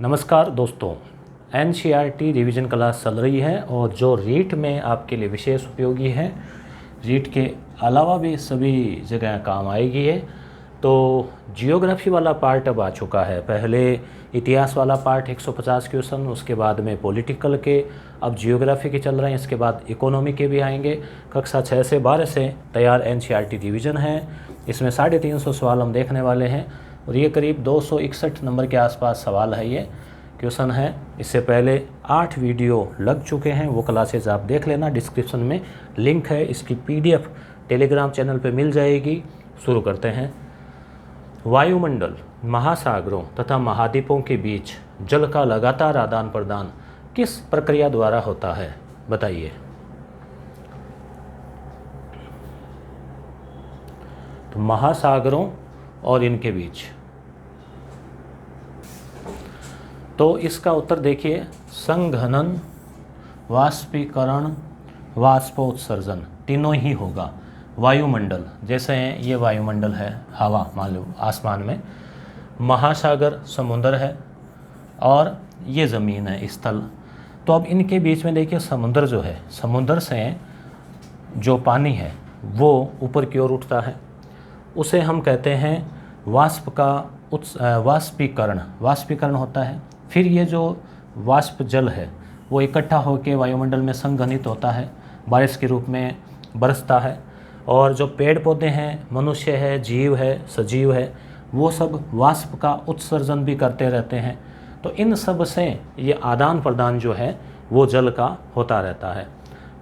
नमस्कार दोस्तों, NCERT revision class चल रही है और जो रीट में आपके लिए विशेष उपयोगी है, रीट के अलावा भी सभी जगह काम आएगी है। तो जियोग्राफी वाला पार्ट अब आ चुका है। पहले इतिहास वाला पार्ट 150 क्वेश्चन, उसके बाद में पॉलिटिकल के, अब जियोग्राफी के चल रहे हैं, इसके बाद इकोनॉमी के भी आएंगे। कक्षा 6 से 12 से तैयार एनसीईआरटी रिवीजन है। इसमें 350 सवाल हम देखने वाले हैं और ये करीब 261 नंबर के आसपास सवाल है, ये क्वेश्चन है। इससे पहले 8 वीडियो लग चुके हैं, वो क्लासेस आप देख लेना। डिस्क्रिप्शन में लिंक है, इसकी पीडीएफ टेलीग्राम चैनल पे मिल जाएगी। शुरू करते हैं। वायुमंडल, महासागरों तथा महाद्वीपों के बीच जल का लगातार आदान प्रदान किस प्रक्रिया द्वारा होता है, बताइए। तो महासागरों और इनके बीच, तो इसका उत्तर देखिए, संघनन, वाष्पीकरण, वाष्पोत्सर्जन, तीनों ही होगा। वायुमंडल, जैसे ये वायुमंडल है, हवा मान लो आसमान में, महासागर समुद्र है और ये ज़मीन है, स्थल। तो अब इनके बीच में देखिए, समुद्र जो है, समुद्र से जो पानी है वो ऊपर की ओर उठता है, उसे हम कहते हैं वाष्प का वाष्पीकरण। वाष्पीकरण होता है। फिर ये जो वाष्प जल है वो इकट्ठा होकर वायुमंडल में संघनित होता है, बारिश के रूप में बरसता है। और जो पेड़ पौधे हैं, मनुष्य है, जीव है, सजीव है, वो सब वाष्प का उत्सर्जन भी करते रहते हैं। तो इन सब से ये आदान प्रदान जो है वो जल का होता रहता है।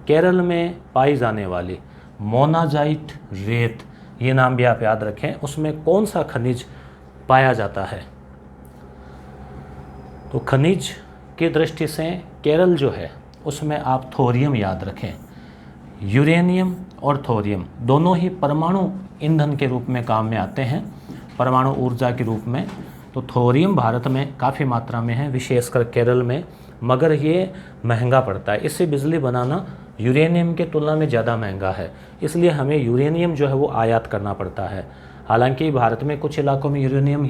केरल में पाई जाने वाली मोनाजाइट रेत, ये नाम भी आप याद रखें, उसमें कौन सा खनिज पाया जाता है? तो खनिज की दृष्टि से केरल जो है उसमें आप थोरियम याद रखें। यूरेनियम और थोरियम दोनों ही परमाणु ईंधन के रूप में काम में आते हैं, परमाणु ऊर्जा के रूप में। तो थोरियम भारत में काफ़ी मात्रा में है, विशेषकर केरल में, मगर ये महंगा पड़ता है। इससे बिजली बनाना यूरेनियम के तुलना में ज़्यादा महंगा है, इसलिए हमें यूरेनियम जो है वो आयात करना पड़ता है। हालांकि भारत में कुछ इलाकों में यूरेनियम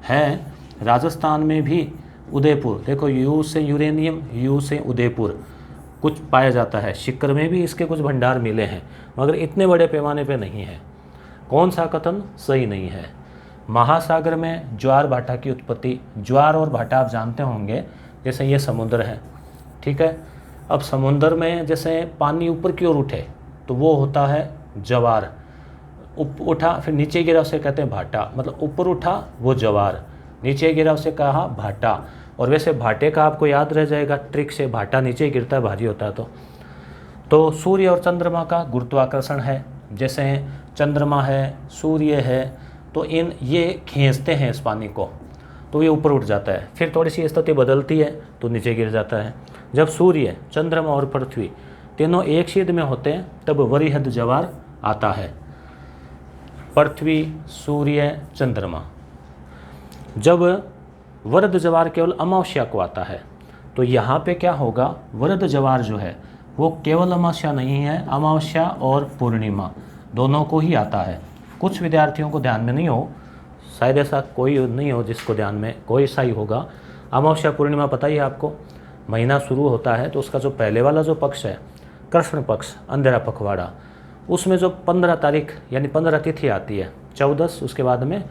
है। राजस्थान में भी उदयपुर, देखो यू से यूरेनियम, यू से उदयपुर कुछ पाया जाता है। शिक्कर में भी इसके कुछ भंडार मिले हैं, मगर इतने बड़े पैमाने पे नहीं है। कौन सा कथन सही नहीं है? महासागर में ज्वार भाटा की उत्पत्ति, ज्वार और भाटा आप जानते होंगे, जैसे ये समुद्र है, ठीक है। अब समुद्र में जैसे पानी ऊपर की ओर उठे तो वो होता है ज्वार, उठा फिर नीचे गिरा उसे कहते हैं भाटा। मतलब ऊपर उठा वो ज्वार, नीचे गिरा उसे कहा भाटा। और वैसे भाटे का आपको याद रह जाएगा ट्रिक से, भाटा नीचे गिरता है, भारी होता है। तो सूर्य और चंद्रमा का गुरुत्वाकर्षण है, जैसे चंद्रमा है, सूर्य है, तो ये खींचते हैं इस पानी को, तो ये ऊपर उठ जाता है। फिर थोड़ी सी स्थिति बदलती है तो नीचे गिर जाता है। जब सूर्य, चंद्रमा और पृथ्वी तीनों एक शीद में होते हैं तब वरिहद ज्वार आता है। पृथ्वी, सूर्य, चंद्रमा। जब वरद ज्वार केवल अमावस्या को आता है, तो यहाँ पे क्या होगा, वरद ज्वार जो है वो केवल अमावस्या नहीं है, अमावस्या और पूर्णिमा दोनों को ही आता है। कुछ विद्यार्थियों को ध्यान में नहीं हो, शायद ऐसा कोई नहीं हो जिसको ध्यान में, कोई सा ही होगा। अमावस्या पूर्णिमा पता ही है आपको। महीना शुरू होता है तो उसका जो पहले वाला जो पक्ष है, कृष्ण पक्ष, अंधेरा पखवाड़ा, उसमें जो 15 तारीख यानी 15 तिथि आती है, 14, उसके बाद में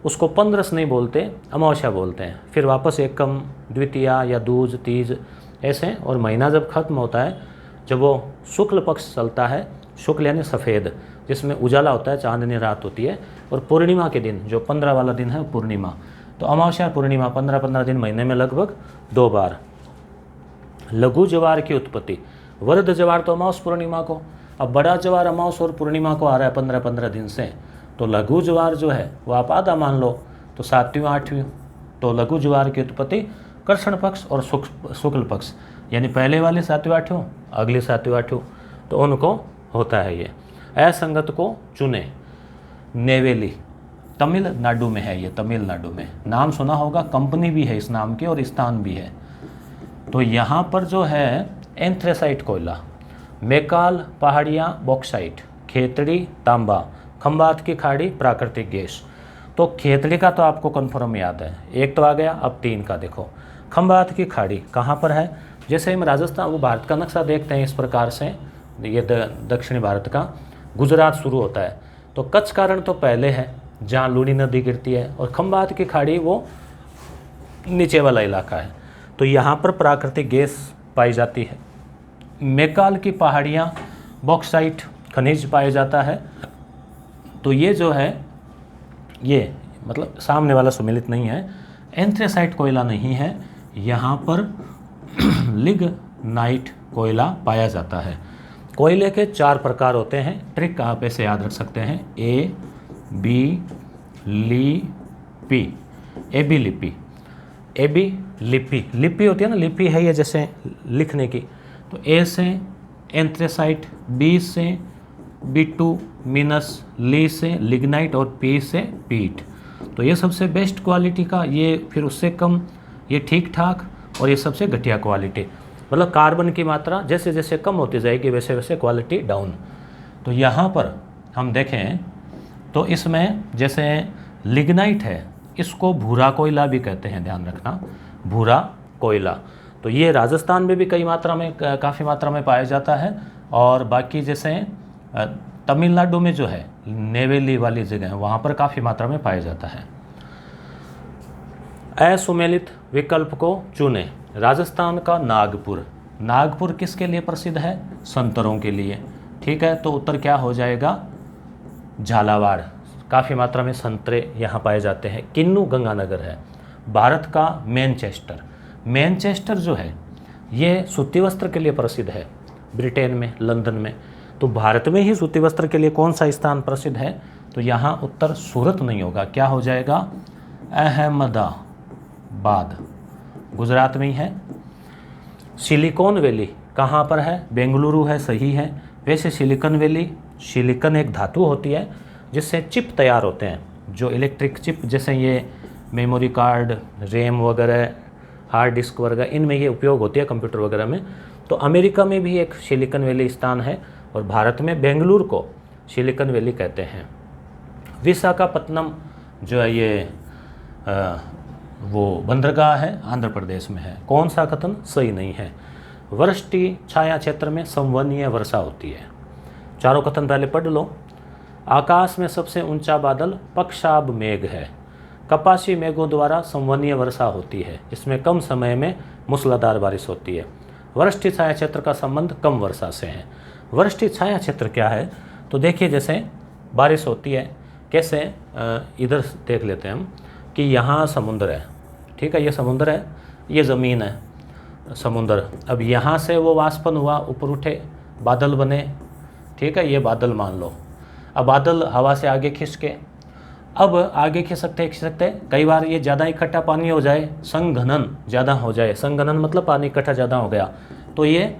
उसको 15 नहीं बोलते, अमावस्या बोलते हैं। फिर वापस एकम, द्वितीया या दूज, तीज ऐसे। और महीना जब खत्म होता है, जब वो शुक्ल पक्ष चलता है, शुक्ल यानी सफ़ेद, जिसमें उजाला होता है, चांदनी रात होती है, और पूर्णिमा के दिन जो 15 वाला दिन है पूर्णिमा। तो अमावस्या पूर्णिमा 15-15 दिन महीने में लगभग 2 बार। लघु ज्वार की उत्पत्ति, वरद ज्वार तो अमावस पूर्णिमा को, अब बड़ा ज्वार अमावस और पूर्णिमा को आ रहा है 15-15 दिन से। तो लघु ज्वार जो है वो आप आधा मान लो, तो 7वीं 8वीं। तो लघु ज्वार की उत्पत्ति कृष्ण पक्ष और शुक्ल पक्ष, यानी पहले वाले 7वीं 8वीं, अगले 7वीं 8वीं, तो उनको होता है ये। असंगत को चुने, नेवेली तमिलनाडु में है, ये तमिलनाडु में, नाम सुना होगा, कंपनी भी है इस नाम की और स्थान भी है। तो यहाँ पर जो है एंथ्रेसाइट कोयला, मेकाल पहाड़ियाँ बॉक्साइट, खेतड़ी तांबा, खंबात की खाड़ी प्राकृतिक गैस। तो खेतड़ी का तो आपको कन्फर्म याद है, एक तो आ गया। अब 3 का देखो, खंबात की खाड़ी कहाँ पर है। जैसे हम राजस्थान वो भारत का नक्शा देखते हैं इस प्रकार से, ये दक्षिणी भारत का गुजरात शुरू होता है, तो कच्छ का रण तो पहले है जहाँ लूनी नदी गिरती है, और खंबात की खाड़ी वो नीचे वाला इलाका है। तो यहाँ पर प्राकृतिक गैस पाई जाती है। मैकाल की पहाड़ियाँ बॉक्साइट खनिज पाया जाता है। तो ये जो है ये मतलब सामने वाला सुमेलित नहीं है, एंथ्रेसाइट कोयला नहीं है, यहाँ पर लिग्नाइट कोयला पाया जाता है। कोयले के 4 प्रकार होते हैं, ट्रिक आप ऐसे याद रख सकते हैं, ए बी लिपि, ए बी लिपि, ए बी लिपि, लिपि होती है ना, लिपि है ये जैसे लिखने की। तो ए से एंथ्रेसाइट, बी से बिटुमिनस, ली से लिग्नाइट और पी से पीट। तो ये सबसे बेस्ट क्वालिटी का, ये फिर उससे कम ये ठीक ठाक, और ये सबसे घटिया क्वालिटी। मतलब कार्बन की मात्रा जैसे जैसे कम होती जाएगी वैसे वैसे क्वालिटी डाउन। तो यहाँ पर हम देखें तो इसमें जैसे लिग्नाइट है, इसको भूरा कोयला भी कहते हैं, ध्यान रखना, भूरा कोयला। तो ये राजस्थान में भी कई मात्रा में, काफ़ी मात्रा में पाया जाता है। और बाकी जैसे तमिलनाडु में जो है नेवेली वाली जगह है, वहाँ पर काफ़ी मात्रा में पाया जाता है। असुमेलित विकल्प को चुने। राजस्थान का नागपुर, नागपुर किसके लिए प्रसिद्ध है? संतरों के लिए। ठीक है, तो उत्तर क्या हो जाएगा? झालावाड़, काफ़ी मात्रा में संतरे यहाँ पाए जाते हैं। किन्नू गंगानगर है। भारत का मैनचेस्टर, मैनचेस्टर जो है ये सूती वस्त्र के लिए प्रसिद्ध है, ब्रिटेन में, लंदन में। तो भारत में ही सूती वस्त्र के लिए कौन सा स्थान प्रसिद्ध है? तो यहाँ उत्तर सूरत नहीं होगा, क्या हो जाएगा? अहमदाबाद, गुजरात में ही है। सिलिकॉन वैली कहाँ पर है? बेंगलुरु है, सही है। वैसे सिलिकॉन वैली, सिलिकॉन एक धातु होती है जिससे चिप तैयार होते हैं, जो इलेक्ट्रिक चिप, जैसे ये मेमोरी कार्ड, रैम वगैरह, हार्ड डिस्क वगैरह, इनमें ये उपयोग होती है कंप्यूटर वगैरह में। तो अमेरिका में भी एक सिलिकॉन वैली स्थान है, और भारत में बेंगलुरु को सिलिकॉन वैली कहते हैं। विशाखापत्तनम जो है ये वो बंदरगाह है, आंध्र प्रदेश में है। कौन सा कथन सही नहीं है? वृष्टि छाया क्षेत्र में संवहनीय वर्षा होती है। चारों कथन पहले पढ़ लो। आकाश में सबसे ऊंचा बादल पक्षाब मेघ है। कपासी मेघों द्वारा संवहनीय वर्षा होती है, इसमें कम समय में मूसलाधार बारिश होती है। वृष्टि छाया क्षेत्र का संबंध कम वर्षा से है। वृष्टि छाया क्षेत्र क्या है? तो देखिए जैसे बारिश होती है कैसे, इधर देख लेते हैं हम कि यहाँ समुद्र है, ठीक है, ये समुद्र है, ये ज़मीन है समुद्र। अब यहाँ से वो वाष्पन हुआ, ऊपर उठे, बादल बने, ठीक है, ये बादल मान लो। अब बादल हवा से आगे खिंच के, अब आगे खिंच सकते कई बार ये ज़्यादा इकट्ठा पानी हो जाए, संघनन ज़्यादा हो जाए, संघनन मतलब पानी इकट्ठा ज़्यादा हो गया, तो ये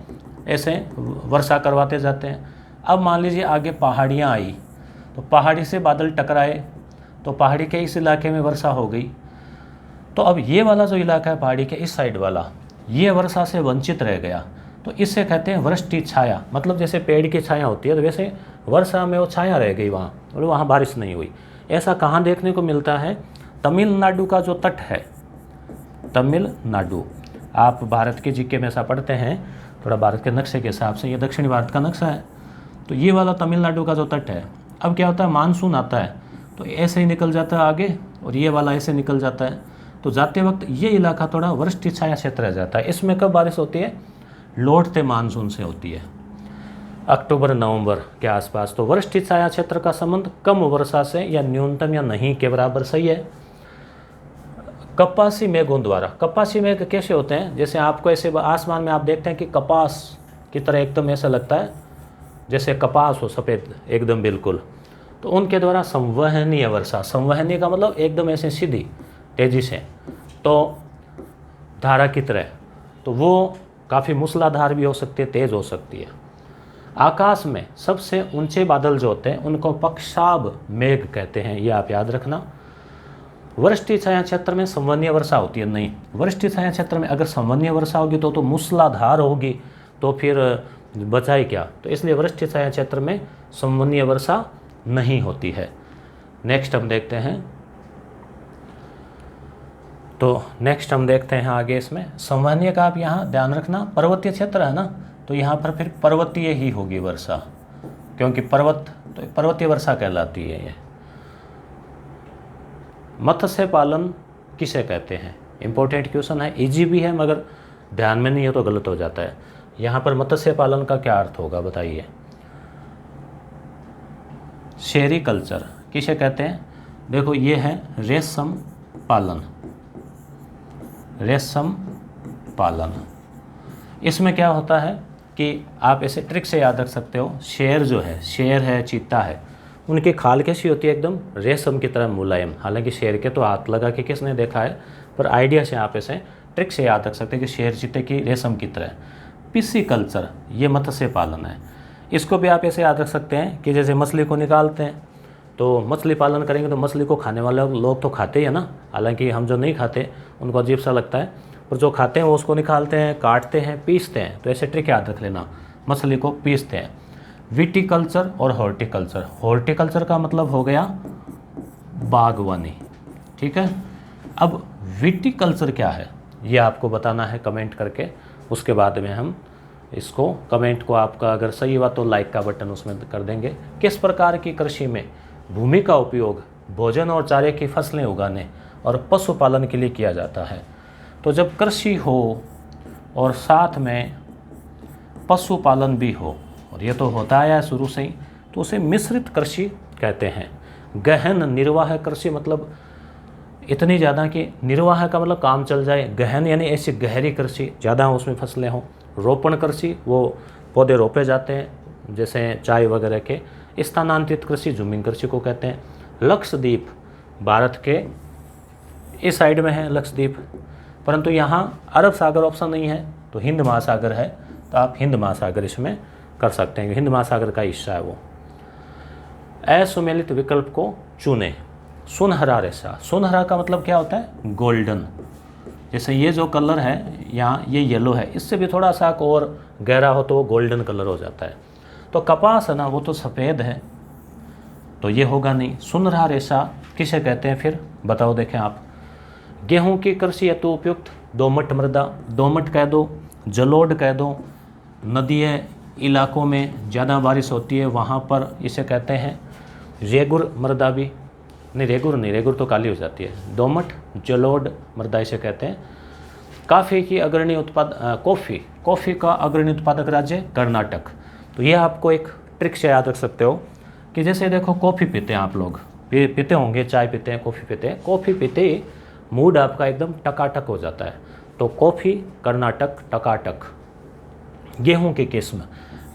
ऐसे वर्षा करवाते जाते हैं। अब मान लीजिए आगे पहाड़ियाँ आई, तो पहाड़ी से बादल टकराए, तो पहाड़ी के इस इलाके में वर्षा हो गई। तो अब ये वाला जो इलाका है पहाड़ी के इस साइड वाला, ये वर्षा से वंचित रह गया, तो इससे कहते हैं वृष्टि छाया। मतलब जैसे पेड़ की छाया होती है, तो वैसे वर्षा में वो छाया रह गई वहाँ, और वहाँ बारिश नहीं हुई। ऐसा कहाँ देखने को मिलता है? तमिलनाडु का जो तट है, तमिलनाडु, आप भारत के जीके में ऐसा पढ़ते हैं थोड़ा भारत के नक्शे के हिसाब से, ये दक्षिणी भारत का नक्शा है, तो ये वाला तमिलनाडु का जो तट है। अब क्या होता है, मानसून आता है तो ऐसे ही निकल जाता है आगे, और ये वाला ऐसे निकल जाता है, तो जाते वक्त ये इलाका थोड़ा वृष्टि छाया क्षेत्र रह जाता है। इसमें कब बारिश होती है? लौटते मानसून से होती है, अक्टूबर नवंबर के आसपास। तो वृष्टि छाया क्षेत्र का संबंध कम वर्षा से या न्यूनतम या नहीं के बराबर, सही है। कपासी मेघों द्वारा, कपासी मेघ कैसे होते हैं? जैसे आपको ऐसे आसमान में आप देखते हैं कि कपास की तरह एकदम ऐसा लगता है जैसे कपास हो, सफ़ेद एकदम बिल्कुल, तो उनके द्वारा संवहनीय वर्षा, संवहनीय का मतलब एकदम ऐसे सीधी तेज़ी से, तो धारा की तरह, तो वो काफ़ी मूसलाधार भी हो सकती है, तेज़ हो सकती है। आकाश में सबसे ऊंचे बादल जो होते हैं उनको पक्षाब मेघ कहते हैं, ये आप याद रखना। वृष्टि छाया क्षेत्र में संवहनीय वर्षा होती है? नहीं, वृष्टि छाया क्षेत्र में अगर संवहनीय वर्षा होगी तो मूसलाधार होगी, तो फिर बचाए क्या? तो इसलिए वृष्टि छाया क्षेत्र में संवहनीय वर्षा नहीं होती है। नेक्स्ट हम देखते हैं तो नेक्स्ट हम देखते हैं आगे इसमें संवहनीय का आप यहाँ ध्यान रखना, पर्वतीय क्षेत्र है ना, तो यहाँ पर फिर पर्वतीय ही होगी वर्षा, क्योंकि पर्वत तो पर्वतीय वर्षा कहलाती है ये। मत्स्य पालन किसे कहते हैं? इंपॉर्टेंट क्वेश्चन है, इजी भी है मगर ध्यान में नहीं है तो गलत हो जाता है। यहाँ पर मत्स्य पालन का क्या अर्थ होगा बताइए? सेरीकल्चर किसे कहते हैं? देखो ये है रेशम पालन, रेशम पालन। इसमें क्या होता है कि आप ऐसे ट्रिक से याद रख सकते हो, शेर जो है, शेर है, चीता है, उनकी खाल कैसी होती है? एकदम रेशम की तरह मुलायम। हालांकि शेर के तो हाथ लगा के किसने देखा है, पर आइडिया से आप ऐसे ट्रिक से याद रख सकते हैं कि शेर चीते की रेशम की तरह। पिसीकल्चर ये मत्स्य पालन है। इसको भी आप ऐसे याद रख सकते हैं कि जैसे मछली को निकालते हैं, तो मछली पालन करेंगे तो मछली को खाने वाले लोग तो खाते ही है ना, हालांकि हम जो नहीं खाते उनको अजीब सा लगता है, पर जो खाते हैं वो उसको निकालते हैं, काटते हैं, पीसते हैं। तो ऐसे ट्रिक याद रख लेना, मछली को पीसते हैं। विटीकल्चर और हॉर्टिकल्चर, हॉर्टिकल्चर का मतलब हो गया बागवानी, ठीक है। अब विटीकल्चर क्या है ये आपको बताना है कमेंट करके, उसके बाद में हम इसको कमेंट को आपका अगर सही हुआ तो लाइक का बटन उसमें कर देंगे। किस प्रकार की कृषि में भूमि का उपयोग भोजन और चारे की फसलें उगाने और पशुपालन के लिए किया जाता है? तो जब कृषि हो और साथ में पशुपालन भी हो, और ये तो होता आया है शुरू से ही, तो उसे मिश्रित कृषि कहते हैं। गहन निर्वाह कृषि मतलब इतनी ज़्यादा कि निर्वाह का मतलब काम चल जाए, गहन यानी ऐसी गहरी कृषि, ज़्यादा उसमें फसलें हों। रोपण कृषि वो पौधे रोपे जाते हैं जैसे चाय वगैरह के। स्थानांतरित कृषि जूमिंग कृषि को कहते हैं। लक्षद्वीप भारत के इस साइड में है लक्षद्वीप, परंतु यहाँ अरब सागर ऑप्शन नहीं है तो हिंद महासागर है, तो आप हिंद महासागर इसमें कर सकते हैं, हिंद महासागर का हिस्सा है वो। असुमेलित विकल्प को चुने। सुनहरा रेशा, सुनहरा का मतलब क्या होता है? गोल्डन। जैसे ये जो कलर है यहाँ ये येलो है, इससे भी थोड़ा सा और गहरा हो तो वो गोल्डन कलर हो जाता है। तो कपास है ना वो तो सफ़ेद है, तो ये होगा नहीं। सुनहरा रेशा किसे कहते हैं फिर बताओ, देखें आप। गेहूं की कृषि हेतु उपयुक्त दोमट मृदा, दोमट कह दो, जलोढ़ कह दो। नदीय इलाकों में ज़्यादा बारिश होती है वहाँ पर इसे कहते हैं रेगुर मृदा भी, नहीं रेगुर नहीं, रेगुर तो काली हो जाती है। दोमट जलोढ़ मृदा इसे कहते हैं। कॉफ़ी की अग्रणी कॉफ़ी का अग्रणी उत्पादक राज्य कर्नाटक। तो ये आपको एक ट्रिक से याद रख सकते हो कि जैसे देखो कॉफ़ी पीते हैं आप लोग, पीते होंगे, चाय पीते हैं, कॉफ़ी पीते हैं, कॉफ़ी पीते ही मूड आपका एकदम टकाटक हो जाता है, तो कॉफ़ी कर्नाटक टकाटक। गेहूं की किस्म,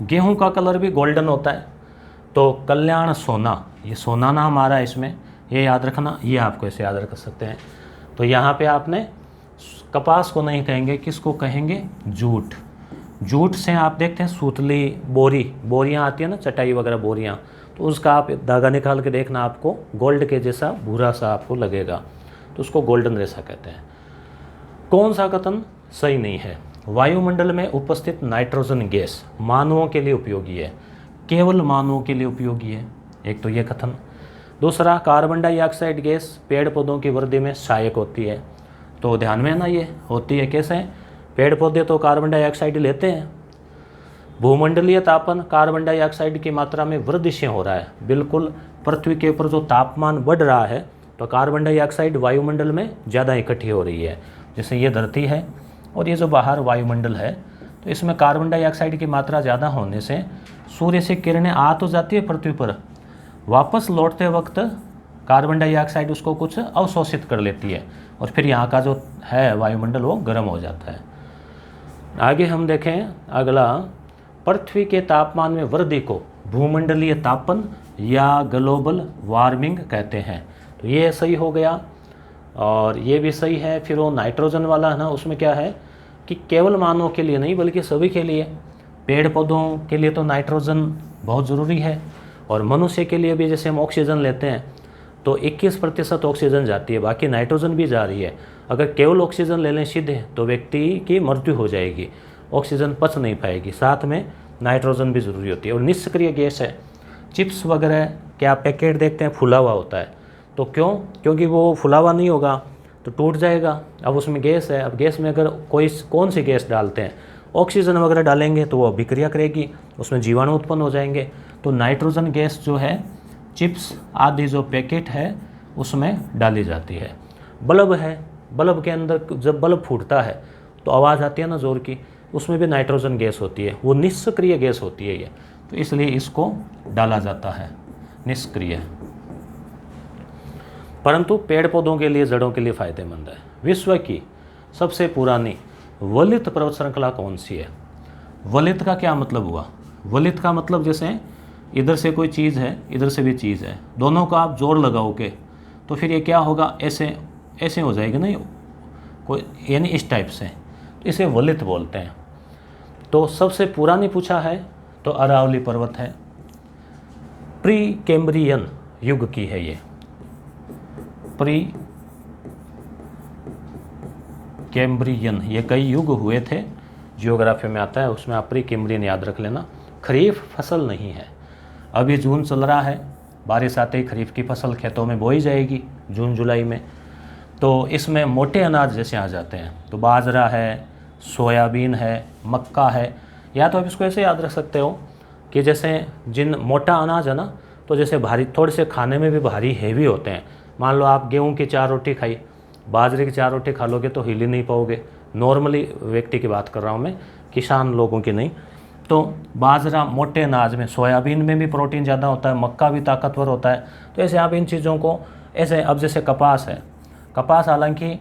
गेहूं का कलर भी गोल्डन होता है, तो कल्याण सोना, ये सोना नाम आ रहा है इसमें, ये याद रखना, ये आपको ऐसे याद रख सकते हैं। तो यहाँ पे आपने कपास को नहीं कहेंगे, किसको कहेंगे? जूट। जूट से आप देखते हैं सूतली बोरियाँ आती है ना, चटाई वगैरह बोरियाँ, तो उसका आप धागा निकाल के देखना, आपको गोल्ड के जैसा भूरा सा आपको लगेगा, तो उसको गोल्डन रेशा कहते हैं। कौन सा कथन सही नहीं है? वायुमंडल में उपस्थित नाइट्रोजन गैस मानवों के लिए उपयोगी है, केवल मानवों के लिए उपयोगी है, एक तो ये कथन। दूसरा, कार्बन डाइऑक्साइड गैस पेड़ पौधों की वृद्धि में सहायक होती है, तो ध्यान में ना ये होती है कैसे? पेड़ पौधे तो कार्बन डाइऑक्साइड लेते हैं। भूमंडलीय तापन, कार्बन डाइऑक्साइड की मात्रा में वृद्धि से हो रहा है, बिल्कुल पृथ्वी के ऊपर जो तापमान बढ़ रहा है तो कार्बन डाइऑक्साइड वायुमंडल में ज़्यादा इकट्ठी हो रही है। जैसे ये धरती है और ये जो बाहर वायुमंडल है, तो इसमें कार्बन डाइऑक्साइड की मात्रा ज़्यादा होने से सूर्य से किरणें आ तो जाती है पृथ्वी पर, वापस लौटते वक्त कार्बन डाइऑक्साइड उसको कुछ अवशोषित कर लेती है और फिर यहाँ का जो है वायुमंडल वो गर्म हो जाता है। आगे हम देखें अगला, पृथ्वी के तापमान में वृद्धि को भूमंडलीय तापन या ग्लोबल वार्मिंग कहते हैं, तो ये सही हो गया और ये भी सही है। फिर वो नाइट्रोजन वाला है ना, उसमें क्या है कि केवल मानव के लिए नहीं बल्कि सभी के लिए, पेड़ पौधों के लिए तो नाइट्रोजन बहुत ज़रूरी है और मनुष्य के लिए भी। जैसे हम ऑक्सीजन लेते हैं तो 21% ऑक्सीजन जाती है, बाकी नाइट्रोजन भी जा रही है। अगर केवल ऑक्सीजन ले लें सीधे तो व्यक्ति की मृत्यु हो जाएगी, ऑक्सीजन पच नहीं पाएगी, साथ में नाइट्रोजन भी ज़रूरी होती है। और निष्क्रिय गैस है, चिप्स वगैरह क्या पैकेट देखते हैं फुला हुआ होता है, तो क्यों? क्योंकि वो फुला हुआ नहीं होगा तो टूट जाएगा। अब उसमें गैस है, अब गैस में अगर कौन सी गैस डालते हैं, ऑक्सीजन वगैरह डालेंगे तो वो अभिक्रिया करेगी, उसमें जीवाणु उत्पन्न हो जाएंगे। तो नाइट्रोजन गैस जो है चिप्स आदि जो पैकेट है उसमें डाली जाती है। बल्ब है, बल्ब के अंदर जब बल्ब फूटता है तो आवाज़ आती है ना ज़ोर की, उसमें भी नाइट्रोजन गैस होती है, वो निष्क्रिय गैस होती है ये, तो इसलिए इसको डाला जाता है निष्क्रिय। परंतु पेड़ पौधों के लिए, जड़ों के लिए फ़ायदेमंद है। विश्व की सबसे पुरानी वलित पर्वत श्रृंखला कौन सी है? वलित का क्या मतलब हुआ? वलित का मतलब जैसे इधर से कोई चीज़ है, इधर से भी चीज़ है, दोनों का आप जोर लगाओगे तो फिर ये क्या होगा, ऐसे ऐसे हो जाएगी ना कोई, यानी इस टाइप से, तो इसे वलित बोलते हैं। तो सबसे पुरानी पूछा है तो अरावली पर्वत है, प्री कैम्ब्रियन युग की है ये, प्री कैम्ब्रियन। ये कई युग हुए थे, जियोग्राफी में आता है, उसमें आप प्री कैम्ब्रियन याद रख लेना। खरीफ फसल नहीं है, अभी जून चल रहा है, बारिश आते ही खरीफ की फसल खेतों में बोई जाएगी जून जुलाई में। तो इसमें मोटे अनाज जैसे आ जाते हैं, तो बाजरा है, सोयाबीन है, मक्का है, या तो आप इसको ऐसे याद रख सकते हो कि जैसे जिन मोटा अनाज है ना, तो जैसे भारी, थोड़े से खाने में भी भारी हैवी होते हैं। मान लो आप गेहूं की 4 रोटी खाई, बाजरे की 4 रोटी खा लोगे तो हिल ही नहीं पाओगे। नॉर्मली व्यक्ति की बात कर रहा हूँ मैं, किसान लोगों की नहीं। तो बाजरा मोटे अनाज में, सोयाबीन में भी प्रोटीन ज़्यादा होता है, मक्का भी ताकतवर होता है। तो ऐसे आप इन चीज़ों को ऐसे, अब जैसे कपास है, कपास हालांकि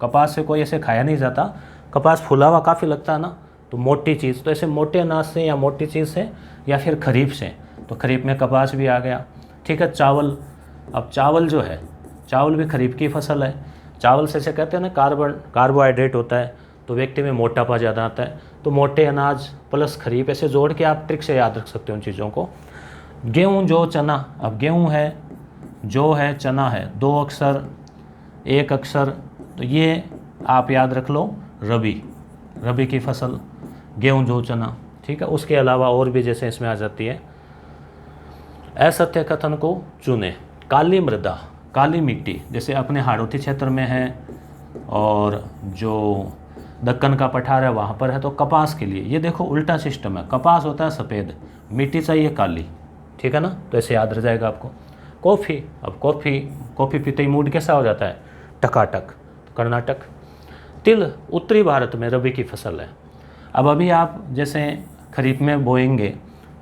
कपास से कोई ऐसे खाया नहीं जाता, कपास फुला हुआ काफ़ी लगता है ना, तो मोटी चीज़, तो ऐसे मोटे अनाज से या मोटी चीज़ से, या फिर खरीफ से, तो खरीफ में कपास भी आ गया। ठीक है, चावल, अब चावल जो है, चावल भी खरीफ की फसल है। चावल से कहते हैं ना कार्बोहाइड्रेट होता है, तो व्यक्ति में मोटापा ज़्यादा आता है। तो मोटे अनाज प्लस खरीफ, ऐसे जोड़ के आप ट्रिक से याद रख सकते हो उन चीज़ों को। गेहूँ, जौ, चना, अब गेहूँ है, जौ है, चना है, 2 अक्षर 1 अक्षर, तो ये आप याद रख लो रबी की फसल, गेहूँ, जौ, चना। ठीक है, उसके अलावा और भी जैसे इसमें आ जाती है। असत्य कथन को चुने, काली मृदा, काली मिट्टी, जैसे अपने हाड़ौती क्षेत्र में है और जो दक्कन का पठार है वहाँ पर है, तो कपास के लिए ये देखो उल्टा सिस्टम है, कपास होता है सफ़ेद, मिट्टी चाहिए काली। ठीक है ना, तो ऐसे याद रह जाएगा आपको। कॉफ़ी, अब कॉफ़ी पीते ही मूड कैसा हो जाता है, टकाटक, कर्नाटक। तिल उत्तरी भारत में रबी की फसल है। अब अभी आप जैसे खरीफ में बोएंगे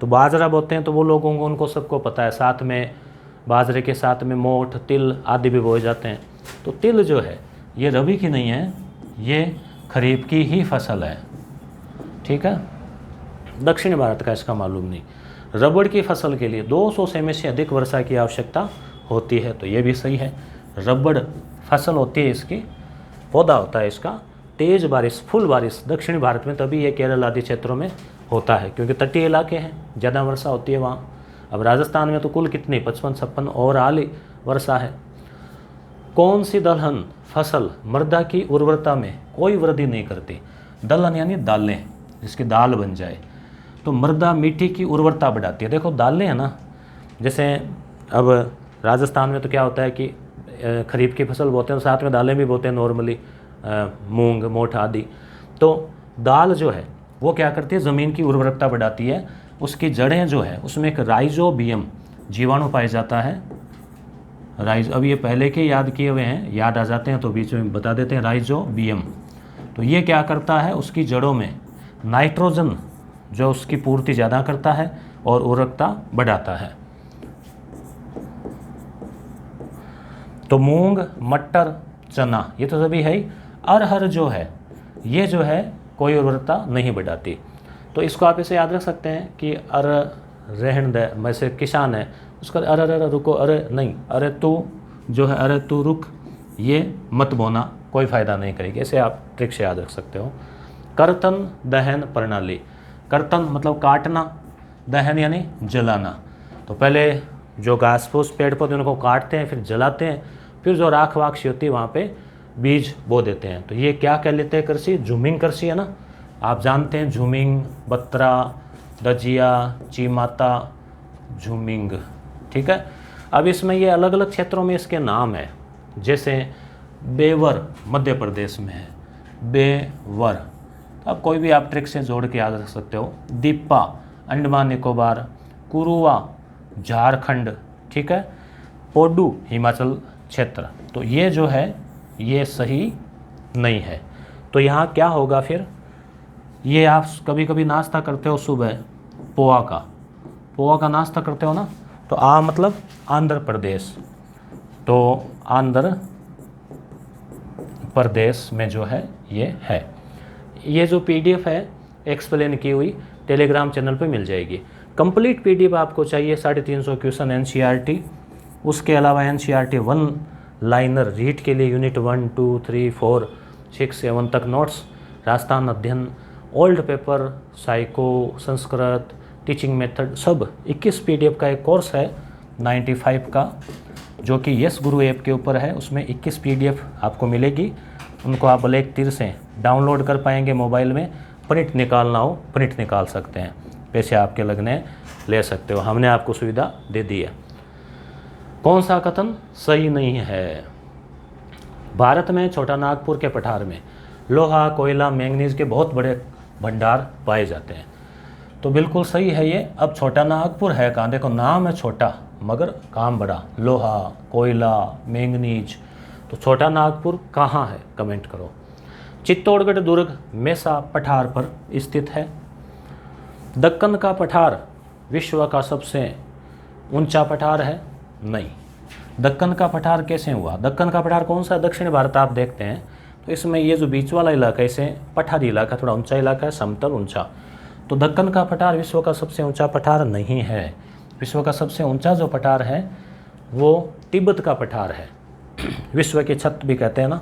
तो बाजरा बोते हैं, तो वो लोगों को, उनको सबको पता है, साथ में बाजरे के साथ में मोठ, तिल आदि भी बोए जाते हैं। तो तिल जो है ये रबी की नहीं है, ये खरीफ की ही फसल है। ठीक है, दक्षिण भारत का इसका मालूम नहीं। रबड़ की फसल के लिए 200 सेमी से अधिक वर्षा की आवश्यकता होती है, तो ये भी सही है। रबड़ फसल होती है, इसकी पौधा होता है इसका, तेज़ बारिश, फुल बारिश दक्षिण भारत में तभी ये केरल आदि क्षेत्रों में होता है, क्योंकि तटीय इलाके हैं, ज़्यादा वर्षा होती है वहाँ। अब राजस्थान में तो कुल कितनी 55-56 और आली वर्षा है। कौन सी दलहन फसल मृदा की उर्वरता में कोई वृद्धि नहीं करती? दलहन यानी दालें, जिसकी दाल बन जाए, तो मृदा मिट्टी की उर्वरता बढ़ाती है। देखो दालें है ना, जैसे अब राजस्थान में तो क्या होता है कि खरीफ की फसल बोते हैं, साथ में दालें भी बोते हैं नॉर्मली, मूंग, मोठ आदि। तो दाल जो है वो क्या करती है, ज़मीन की उर्वरकता बढ़ाती है। उसकी जड़ें जो है उसमें एक राइजोबियम जीवाणु पाया जाता है। अब ये पहले के याद किए हुए हैं, याद आ जाते हैं तो बीच में बता देते हैं। राइजोबियम, तो ये क्या करता है, उसकी जड़ों में नाइट्रोजन जो उसकी पूर्ति ज़्यादा करता है और उर्वरकता बढ़ाता है। तो मूंग, मटर, चना ये तो सभी है ही। अरहर जो है ये जो है कोई उर्वरकता नहीं बढ़ाती। तो इसको आप इसे याद रख सकते हैं कि अरे रहन दे, मैं से किसान है उसका अरे रुको, अरे नहीं, अरे तू जो है, अरे तू रुक, ये मत बोना, कोई फ़ायदा नहीं करेगी। ऐसे आप ट्रिक से याद रख सकते हो। कर्तन दहन प्रणाली, कर्तन मतलब काटना, दहन यानी जलाना। तो पहले जो घास फूस पेड़ पौधे उनको काटते हैं, फिर जलाते हैं, फिर जो राख वाक्ष होती है वहाँ पे बीज बो देते हैं। तो ये क्या कह लेते हैं कृषि, झूमिंग कृषि है ना, आप जानते हैं झूमिंग, बत्रा, दजिया, चीमाता, झूमिंग। ठीक है, अब इसमें ये अलग अलग क्षेत्रों में इसके नाम है, जैसे बेवर मध्य प्रदेश में है, बेवर। अब कोई भी आप ट्रिक से जोड़ के याद रख सकते हो। दीपा अंडमान निकोबार, कुरुआ झारखंड, ठीक है, पोडू हिमाचल क्षेत्र। तो ये जो है ये सही नहीं है। तो यहाँ क्या होगा फिर, ये आप कभी कभी नाश्ता करते हो सुबह पोहा का नाश्ता करते हो ना, तो मतलब आंध्र प्रदेश, तो आंध्र प्रदेश में जो है ये है। ये जो पीडीएफ है एक्सप्लेन की हुई टेलीग्राम चैनल पे मिल जाएगी। कंप्लीट पीडीएफ आपको चाहिए 350 क्वेश्चन एनसीईआरटी, उसके अलावा एनसीईआरटी 1 लाइनर रीड के लिए यूनिट 1, 2, 3, 4, 6, 7 तक नोट्स, राजस्थान अध्ययन, old paper, psycho, Sanskrit, teaching method, सब 21 पीडीएफ का एक कोर्स है 95 का, जो कि यस गुरु ऐप के ऊपर है। उसमें 21 पीडीएफ आपको मिलेगी। उनको आप ब्लैक तीर से डाउनलोड कर पाएंगे मोबाइल में। प्रिंट निकालना हो प्रिंट निकाल सकते हैं, पैसे आपके लगने ले सकते हो, हमने आपको सुविधा दे दी है। कौन सा कथन सही नहीं है? भारत में छोटा नागपुर के पठार में लोहा, कोयला, मैंगनीज के बहुत बड़े भंडार पाए जाते हैं। तो बिल्कुल सही है ये। अब छोटा नागपुर है कहाँ? देखो नाम है छोटा मगर काम बड़ा, लोहा, कोयला, मैंगनीज। तो छोटा नागपुर कहाँ है? कमेंट करो। चित्तौड़गढ़ दुर्ग मेसा पठार पर स्थित है। दक्कन का पठार विश्व का सबसे ऊंचा पठार है? नहीं। दक्कन का पठार कैसे हुआ? दक्कन का पठार कौन सा? दक्षिण भारत आप देखते हैं तो इसमें ये जो बीच वाला इलाका इसे पठारी इलाका, थोड़ा ऊंचा इलाका है, समतल ऊंचा। तो दक्कन का पठार विश्व का सबसे ऊंचा पठार नहीं है। विश्व का सबसे ऊंचा जो पठार है वो तिब्बत का पठार है। विश्व के छत भी कहते हैं ना।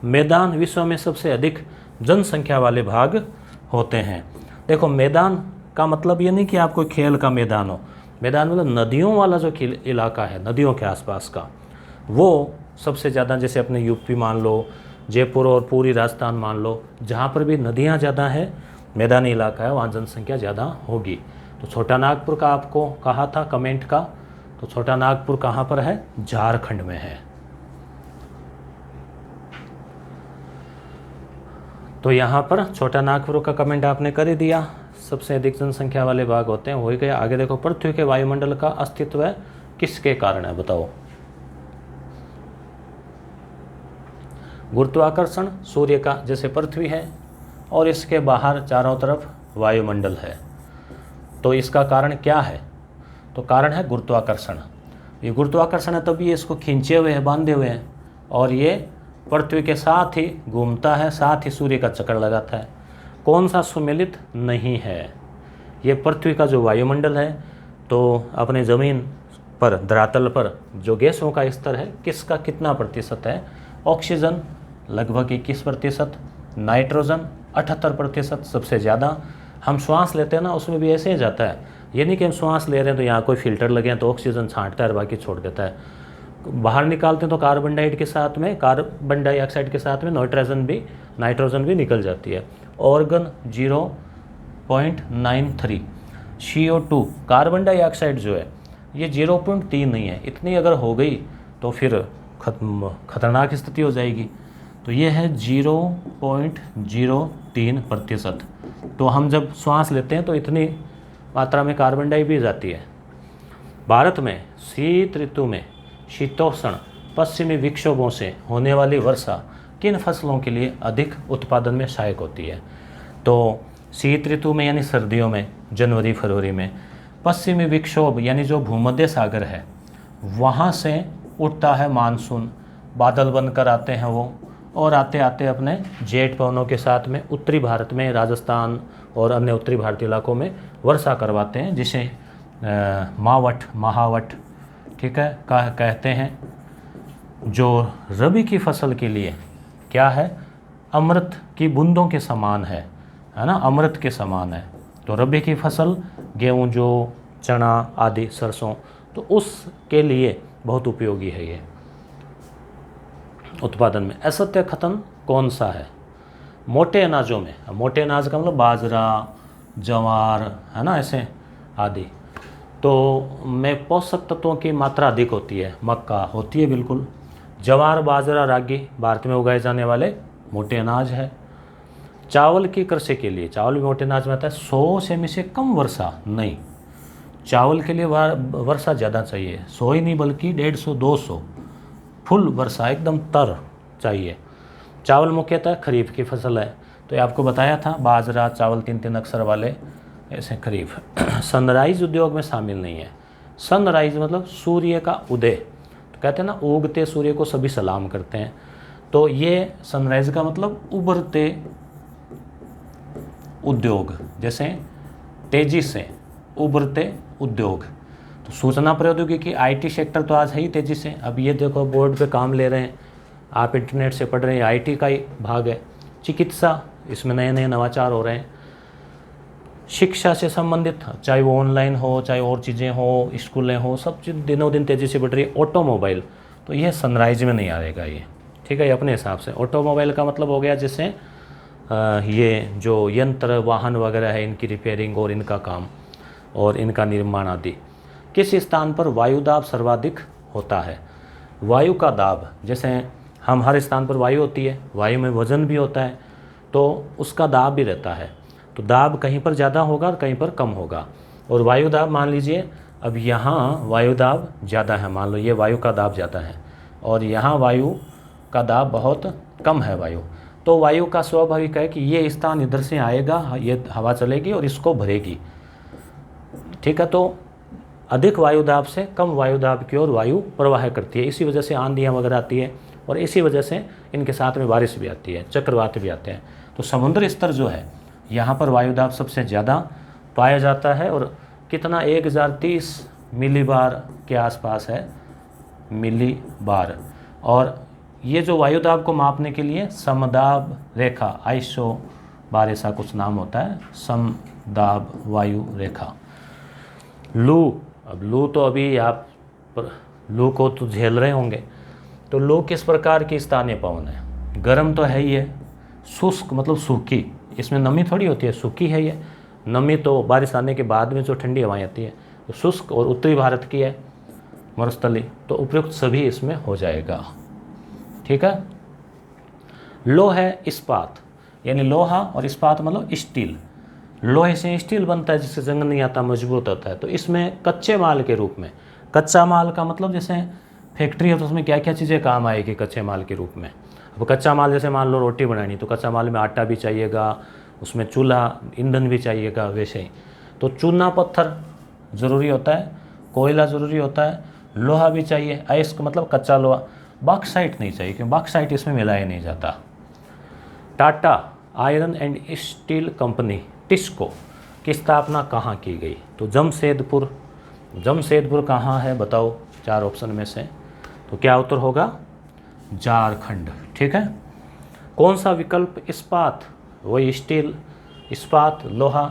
मैदान विश्व में सबसे अधिक जनसंख्या वाले भाग होते हैं। देखो मैदान का मतलब ये नहीं कि आपको खेल का मैदान हो। मैदान मतलब नदियों वाला जो इलाका है, नदियों के आसपास का, वो सबसे ज़्यादा, जैसे अपने यूपी मान लो, जयपुर और पूरी राजस्थान मान लो, जहाँ पर भी नदियाँ ज़्यादा है, मैदानी इलाका है, वहाँ जनसंख्या ज़्यादा होगी। तो छोटा नागपुर का आपको कहा था कमेंट का, तो छोटा नागपुर कहाँ पर है? झारखंड में है। तो यहाँ पर छोटा नागपुर का कमेंट आपने कर ही दिया। सबसे अधिक जनसंख्या वाले भाग होते हैं, हो ही गया। आगे देखो, पृथ्वी के वायुमंडल का अस्तित्व किसके कारण है? बताओ। गुरुत्वाकर्षण सूर्य का, जैसे पृथ्वी है और इसके बाहर चारों तरफ वायुमंडल है, तो इसका कारण क्या है? तो कारण है गुरुत्वाकर्षण। ये गुरुत्वाकर्षण है तभी इसको खींचे हुए है, बांधे हुए हैं, और ये पृथ्वी के साथ ही घूमता है, साथ ही सूर्य का चक्कर लगाता है। कौन सा सुमेलित नहीं है? ये पृथ्वी का जो वायुमंडल है, तो अपने ज़मीन पर, धरातल पर जो गैसों का स्तर है, किसका कितना प्रतिशत है? ऑक्सीजन लगभग 21%, नाइट्रोजन 78%, सबसे ज़्यादा। हम श्वास लेते हैं ना, उसमें भी ऐसे ही जाता है। ये नहीं कि हम श्वास ले रहे हैं तो यहाँ कोई फिल्टर लगे हैं तो ऑक्सीजन छांटता है और बाकी छोड़ देता है। बाहर निकालते हैं तो कार्बन डाइऑक्साइड के साथ में नाइट्रोजन भी निकल जाती है। ऑर्गन 0.93, CO2 कार्बन डाइऑक्साइड जो है ये 0.3 नहीं है। इतनी अगर हो गई तो फिर खतरनाक स्थिति हो जाएगी। तो ये है 0.03%। तो हम जब श्वास लेते हैं तो इतनी मात्रा में कार्बन डाइऑक्साइड भी जाती है। भारत में शीत ऋतु में शीतोष्ण पश्चिमी विक्षोभों से होने वाली वर्षा किन फसलों के लिए अधिक उत्पादन में सहायक होती है? तो शीत ऋतु में यानी सर्दियों में, जनवरी फरवरी में, पश्चिमी विक्षोभ यानी जो भूमध्य सागर है वहाँ से उठता है मानसून, बादल बनकर आते हैं वो, और आते आते अपने जेट पवनों के साथ में उत्तरी भारत में, राजस्थान और अन्य उत्तरी भारतीय इलाकों में वर्षा करवाते हैं, जिसे महावट ठीक है कहते हैं। जो रबी की फसल के लिए क्या है? अमृत की बूंदों के समान है ना, अमृत के समान है। तो रबी की फसल गेहूँ, जो चना आदि, सरसों, तो उसके लिए बहुत उपयोगी है ये उत्पादन में। असत्य कथन कौन सा है? मोटे अनाजों में, मोटे अनाज का मतलब बाजरा, ज्वार है ना, ऐसे आदि, तो में पोषक तत्वों की मात्रा अधिक होती है। मक्का होती है बिल्कुल, ज्वार, बाजरा, रागी भारत में उगाए जाने वाले मोटे अनाज है। चावल की कृषि के लिए, चावल भी मोटे अनाज में आता है। 100 सेमी से कम वर्षा नहीं, चावल के लिए वर्षा ज़्यादा चाहिए, 100 ही नहीं बल्कि 150, 200 फुल वर्षा एकदम तर चाहिए। चावल मुख्यतः खरीफ की फसल है, तो ये आपको बताया था, बाजरा, चावल 3-3 अक्षर वाले ऐसे खरीफ। सनराइज उद्योग में शामिल नहीं है। सनराइज मतलब सूर्य का उदय, तो कहते हैं ना उगते सूर्य को सभी सलाम करते हैं, तो ये सनराइज का मतलब उभरते उद्योग, जैसे तेजी से उभरते उद्योग। तो सूचना प्रौद्योगिकी, आईटी सेक्टर तो आज है ही तेजी से। अब ये देखो बोर्ड पे काम ले रहे हैं, आप इंटरनेट से पढ़ रहे हैं, आईटी का ही भाग है। चिकित्सा, इसमें नए नए नवाचार हो रहे हैं। शिक्षा से संबंधित, चाहे वो ऑनलाइन हो, चाहे और चीज़ें हो, स्कूलें हो, सब चीज़ दिनों दिन तेज़ी से बढ़ रही है। ऑटोमोबाइल, तो ये सनराइज में नहीं आएगा ये, ठीक है, ये अपने हिसाब से। ऑटोमोबाइल का मतलब हो गया जैसे ये जो यंत्र वाहन वगैरह है, इनकी रिपेयरिंग और इनका काम और इनका निर्माण आदि। किस स्थान पर वायुदाब सर्वाधिक होता है? वायु का दाब, जैसे हम हर स्थान पर वायु होती है, वायु में वजन भी होता है, तो उसका दाब भी रहता है। तो दाब कहीं पर ज़्यादा होगा और कहीं पर कम होगा। और वायु दाब मान लीजिए, अब यहाँ वायु दाब ज़्यादा है, मान लो ये वायु का दाब ज़्यादा है और यहाँ वायु का दाब बहुत कम है वायु, तो वायु का स्वाभाविक है कि ये स्थान इधर से आएगा, ये हवा चलेगी और इसको भरेगी, ठीक है। तो अधिक वायु दाब से कम वायु दाब की ओर वायु प्रवाह करती है, इसी वजह से आंधियाँ वगैरह आती है और इसी वजह से इनके साथ में बारिश भी आती है, चक्रवात भी आते हैं। तो समुद्र स्तर जो है, यहाँ पर वायु दाब सबसे ज़्यादा पाया जाता है और कितना 1030 मिलीबार के आसपास है, मिलीबार। और ये जो वायु दाब को मापने के लिए समदाब रेखा, आइसो बार ऐसा कुछ नाम होता है, समदाब वायु रेखा। लू, अब लू तो अभी आप लू को तो झेल रहे होंगे, तो लू किस प्रकार की स्थानीय पवन है? गर्म तो है ही है, शुष्क मतलब सूखी, इसमें नमी थोड़ी होती है, सूखी है ये। नमी तो बारिश आने के बाद में जो ठंडी हवाएं आती है, तो शुष्क और उत्तरी भारत की है मरुस्थली, तो उपयुक्त सभी इसमें हो जाएगा, ठीक है। लो है इस्पात, यानी लोहा और इस्पात मतलब स्टील। लोहे से स्टील बनता है जिससे जंग नहीं आता, मजबूत होता है। तो इसमें कच्चे माल के रूप में, कच्चा माल का मतलब जैसे फैक्ट्री है तो उसमें क्या क्या चीज़ें काम आएगी कच्चे माल के रूप में। अब कच्चा माल जैसे मान लो रोटी बनानी, तो कच्चा माल में आटा भी चाहिएगा, उसमें चूल्हा ईंधन भी चाहिएगा, वैसे ही। तो चूना पत्थर ज़रूरी होता है, कोयला ज़रूरी होता है, लोहा भी चाहिए, अयस्क मतलब कच्चा लोहा। बॉक्साइट नहीं चाहिए क्योंकि बॉक्साइट इसमें मिलाया नहीं जाता। Tata iron and steel company TISCO की स्थापना कहाँ की गई? तो जमशेदपुर। जमशेदपुर कहाँ है बताओ 4 ऑप्शन में से? तो क्या उत्तर होगा? झारखंड, ठीक है। कौन सा विकल्प इस्पात, वही स्टील, इस्पात, लोहा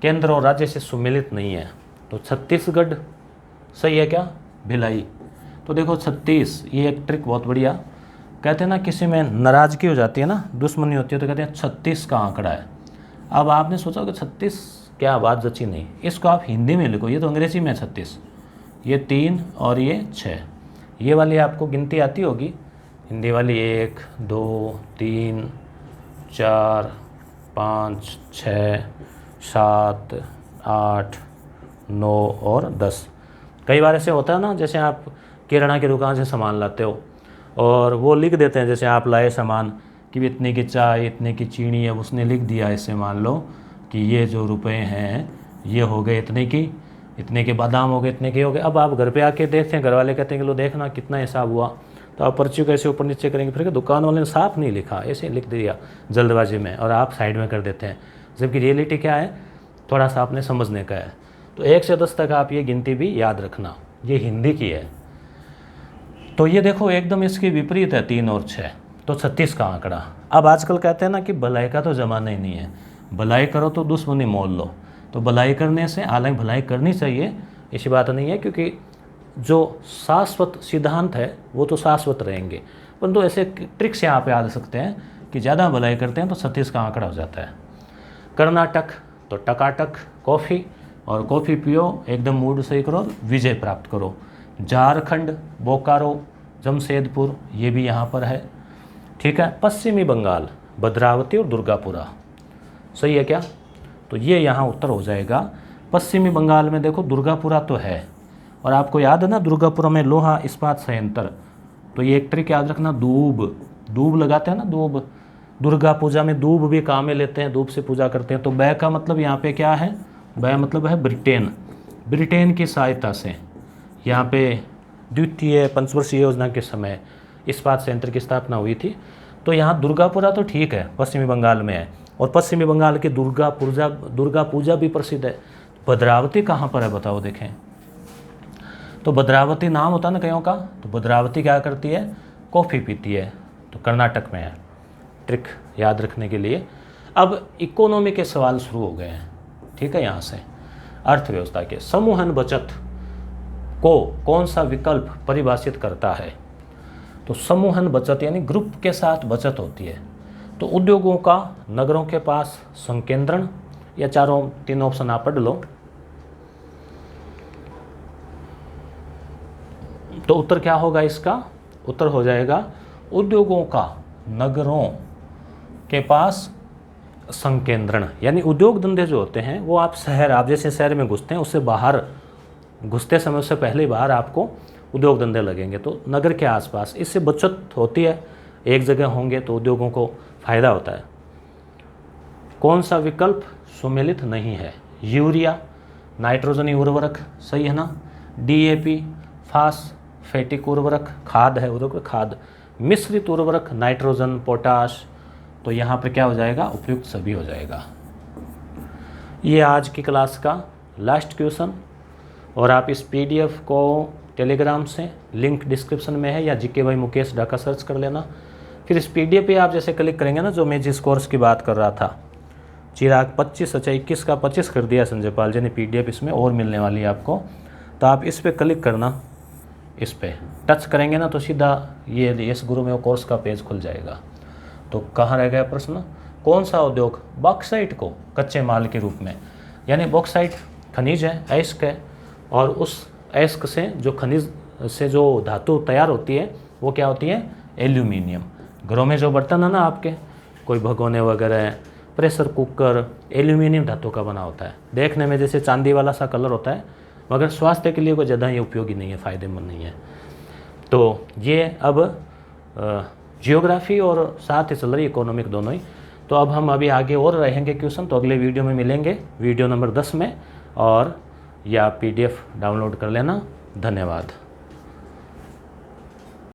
केंद्र और राज्य से सुमेलित नहीं है? तो छत्तीसगढ़ सही है क्या? भिलाई। तो देखो 36, ये एक ट्रिक बहुत बढ़िया, कहते हैं ना किसी में नाराज़गी हो जाती है ना, दुश्मनी होती है, तो कहते हैं 36 का आंकड़ा है। अब आपने सोचा कि 36 क्या बात जची नहीं, इसको आप हिंदी में लिखो, ये तो अंग्रेजी में 36, ये 3 और ये 6, ये वाली आपको गिनती आती होगी हिंदी वाली, 1 2 3 4 5 6 7 8 9 और 10। कई बार ऐसे होता है ना, जैसे आप किराना की दुकान से सामान लाते हो और वो लिख देते हैं, जैसे आप लाए सामान कि इतने की चाय, इतने की चीनी है, उसने लिख दिया ऐसे मान लो कि ये जो रुपए हैं ये हो गए इतने की, इतने के बादाम हो गए, इतने के हो गए। अब आप घर पे आके देखते हैं, घर वाले कहते हैं कि लो देखना कितना हिसाब हुआ, तो आप पर्ची को ऐसे ऊपर नीचे करेंगे, फिर दुकान वाले ने साफ नहीं लिखा, ऐसे लिख दिया जल्दबाजी में और आप साइड में कर देते हैं, जबकि रियलिटी क्या है, थोड़ा सा आपने समझने का है। तो 1 से 10 तक आप ये गिनती भी याद रखना, ये हिंदी की है। तो ये देखो एकदम इसके विपरीत है 3 और 6, तो 36 का आंकड़ा। अब आजकल कहते हैं ना कि भलाई का तो ज़माना ही नहीं है, भलाई करो तो दुश्मनी मोल लो। तो भलाई करने से, हालांकि भलाई करनी चाहिए, ऐसी बात नहीं है, क्योंकि जो शाश्वत सिद्धांत है वो तो शाश्वत रहेंगे, परंतु ऐसे ट्रिक से आप याद सकते हैं कि ज़्यादा भलाई करते हैं तो 36 का आंकड़ा हो जाता है। कर्नाटक, तो टकाटक कॉफ़ी, और कॉफ़ी पियो, एकदम मूड सही करो, विजय प्राप्त करो। झारखंड, बोकारो, जमशेदपुर ये भी यहाँ पर है, ठीक है। पश्चिमी बंगाल भद्रावती और दुर्गापुरा, सही है क्या? तो ये यहाँ उत्तर हो जाएगा। पश्चिमी बंगाल में देखो दुर्गापुरा तो है, और आपको याद है ना दुर्गापुरा में लोहा इस्पात संयंत्र, तो ये एक ट्रिक याद रखना, दूब लगाते हैं ना, दूब, दुर्गा पूजा में दूब भी काम में लेते हैं, दूब से पूजा करते हैं। तो बै का मतलब यहाँ पे क्या है? बै मतलब है ब्रिटेन की सहायता से यहाँ पे द्वितीय पंचवर्षीय योजना के समय इस्पात संयंत्र की स्थापना हुई थी। तो यहाँ दुर्गापुरा तो ठीक है, पश्चिमी बंगाल में है, और पश्चिमी बंगाल की दुर्गा पूजा भी प्रसिद्ध है। भद्रावती कहाँ पर है बताओ देखें। तो भद्रावती नाम होता है ना कईयों का, तो भद्रावती क्या करती है? कॉफ़ी पीती है, तो कर्नाटक में है। ट्रिक याद रखने के लिए। अब इकोनॉमी के सवाल शुरू हो गए हैं, ठीक है। यहाँ से अर्थव्यवस्था के समूहन बचत को कौन सा विकल्प परिभाषित करता है? तो समूहन बचत यानी ग्रुप के साथ बचत होती है। तो उद्योगों का नगरों के पास संकेंद्रण, या तीन ऑप्शन आप पढ़ लो। तो उत्तर क्या होगा इसका? उत्तर हो जाएगा उद्योगों का नगरों के पास संकेंद्रण, यानी उद्योग धंधे जो होते हैं वो आप जैसे शहर में घुसते हैं, उससे बाहर घुसते समय उससे पहले ही बाहर आपको उद्योग धंधे लगेंगे, तो नगर के आसपास, इससे बचत होती है। एक जगह होंगे तो उद्योगों को फ़ायदा होता है। कौन सा विकल्प सुमेलित नहीं है? यूरिया, नाइट्रोजनी उर्वरक, सही है ना। DAP, फास्फेटिक उर्वरक, खाद है उर्वरक, खाद, मिश्रित उर्वरक, नाइट्रोजन, पोटाश, तो यहाँ पर क्या हो जाएगा? उपयुक्त सभी हो जाएगा। ये आज की क्लास का लास्ट क्वेश्चन, और आप इस PDF को टेलीग्राम से, लिंक डिस्क्रिप्शन में है, या GK भाई मुकेश डाका सर्च कर लेना। फिर इस PDF पे आप जैसे क्लिक करेंगे ना, जो मैं जिस कोर्स की बात कर रहा था, चिराग 25, अच्छा 21 का 25 कर दिया संजय पाल जी ने, PDF इसमें और मिलने वाली है आपको। तो आप इस पर क्लिक करना, इस पर टच करेंगे ना तो सीधा ये यस गुरु में वो कोर्स का पेज खुल जाएगा। तो कहाँ रह गया प्रश्न? कौन सा उद्योग बॉक्साइट को कच्चे माल के रूप में, यानी बॉक्साइट खनिज है, अयस्क है, और उस अयस्क से जो खनिज से जो धातु तैयार होती है वो क्या होती है? एल्यूमिनियम। घरों में जो बर्तन है ना आपके, कोई भगोने वगैरह, प्रेशर कुकर, एल्यूमिनियम धातु का बना होता है। देखने में जैसे चांदी वाला सा कलर होता है, मगर स्वास्थ्य के लिए कोई ज़्यादा ये उपयोगी नहीं है, फ़ायदेमंद नहीं है। तो ये अब जियोग्राफी और साथ ही चल रही इकोनॉमिक दोनों ही। तो अब हम अभी आगे और रहेंगे क्वेश्चन, तो अगले वीडियो में मिलेंगे, वीडियो नंबर 10 में, और या PDF डाउनलोड कर लेना। धन्यवाद।